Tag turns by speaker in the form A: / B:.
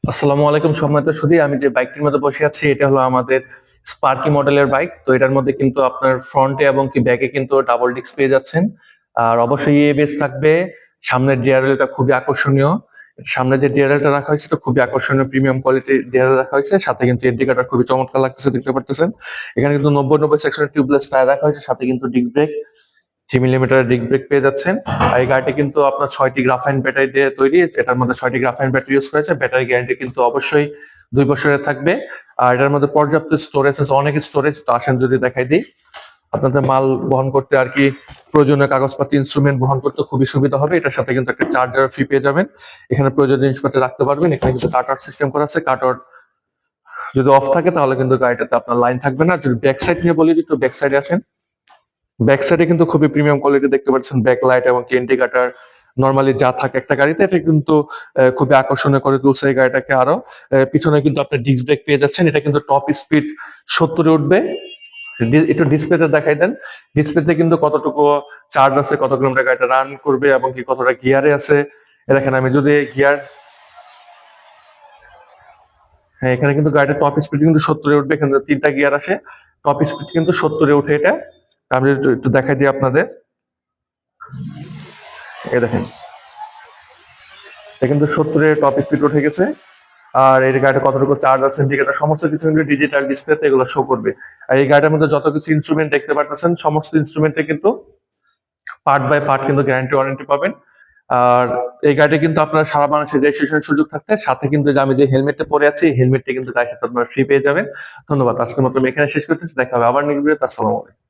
A: আসসালামু আলাইকুম সম্মানিত সুধী, আমি যে বাইকটির মধ্যে বসে আছি এটা হলো আমাদের স্পার্কি মডেলের বাইক। তো এটার মধ্যে কিন্তু আপনার ফ্রন্টে এবং কি ব্যাকে কিন্তু ডাবল ডিস্ক পেয়ে যাচ্ছেন। আর অবশ্যই এবিএস থাকবে। সামনের ডিআরএলটা খুবই আকর্ষণীয়। সামনে যে ডিআরএলটা রাখা হয়েছে তো খুবই আকর্ষণীয় প্রিমিয়াম কোয়ালিটির ডিআরএল রাখা হয়েছে, সাথে কিন্তু ইন্ডিকেটর খুবই চমৎকার লাগতেছে, দেখতে পারতেছেন। এখানে কিন্তু 90-90 সেকশনের টিউবলেস টায়ার রাখা হয়েছে, সাথে কিন্তু ডিস্ক ব্রেক 3 মিলিমিটারের ডিস্ক ব্রেক পেয়ে যাচ্ছেন। আর এই গাড়িটি কিন্তু আপনার 6টি গ্রাফাইন ব্যাটারি দিয়ে তৈরি। এটার মধ্যে 6টি গ্রাফাইন ব্যাটারি ইউজ করেছে। ব্যাটারি গ্যারান্টি কিন্তু অবশ্যই 2 বছরের থাকবে। আর এটার মধ্যে পর্যাপ্ত স্টোরেজ আছে, অনেক স্টোরেজ। তো আসেন যদি দেখাই দিই, আপনাদের মাল বহন করতে আর কি প্রয়োজনীয় কাগজপাতি ইনস্ট্রুমেন্ট বহন করতে খুবই সুবিধা হবে। এটার সাথে কিন্তু একটা চার্জার ফ্রি পেয়ে যাবেন। এখানে প্রয়োজনীয় জিনিসপত্র রাখতে পারবেন। এখানে কিন্তু কাট সিস্টেম করা আছে। কাট যদি অফ থাকে তাহলে কিন্তু গাড়িটাতে আপনার লাইন থাকবে না। যদি ব্যাক সাইড নিয়ে বলি, একটু ব্যাক সাইডে আসেন। ব্যাক সাইডে কিন্তু খুবই প্রিমিয়াম কোয়ালিটি দেখতে পাচ্ছেন, ব্যাক লাইট এবং ইন্ডিকেটর নরমালি যা থাকে একটা গাড়িতে, এটা কিন্তু খুবই আকর্ষণীয় করে তুলছে এই গাড়িটাকে আরো। পিছনে কিন্তু আপনি ডিস্ক ব্রেক পেয়ে যাচ্ছেন। এটা কিন্তু টপ স্পিড 70-এ উঠবে। একটু ডিসপ্লেতে দেখাই দেন। ডিসপ্লেতে কিন্তু কতটুকু চার্জ আছে, কত কিলোমিটার গাড়িটা রান করবে এবং কি কতটা গিয়ারে আছে। দেখেন, আমি যদি গিয়ার, হ্যাঁ, এখানে কিন্তু গাড়িটার টপ স্পিড কিন্তু 70-এ উঠবে। এখানে 3টা গিয়ার আসে, টপ স্পিড কিন্তু 70-এ উঠে এটা। আমি একটু একটু দেখাই দিই আপনাদের। এই দেখেন, এটা কিন্তু 70-এর টপ স্পিড উঠে গেছে। আর এই গাড়িটা কতটুকু চার্জ আছে, ইন্ডিকেটর সমস্ত কিছু কিন্তু ডিজিটাল ডিসপ্লেতে এগুলো শো করবে। আর এই গাড়িটার মধ্যে যত কিছু ইনস্ট্রুমেন্ট দেখতে পাচ্ছেন, সমস্ত ইনস্ট্রুমেন্টে কিন্তু পার্ট বাই পার্ট কিন্তু গ্যারান্টি ওয়ারেন্টি পাবেন। আর এই গাড়িটা কিন্তু আপনার সারা বাংলাদেশে রেজিস্ট্রেশন সুযোগ থাকতে, সাথে কিন্তু যে আমি যে হেলমেটটা পরে আছি, হেলমেটটা কিন্তু গাড়ির সাথে আপনারা ফ্রি পেয়ে যাবেন। ধন্যবাদ। আজকের মতো আমি এখানে শেষ করতেছি। দেখা হবে আবার নেক্সট ভিডিওতে। আসসালামু আলাইকুম।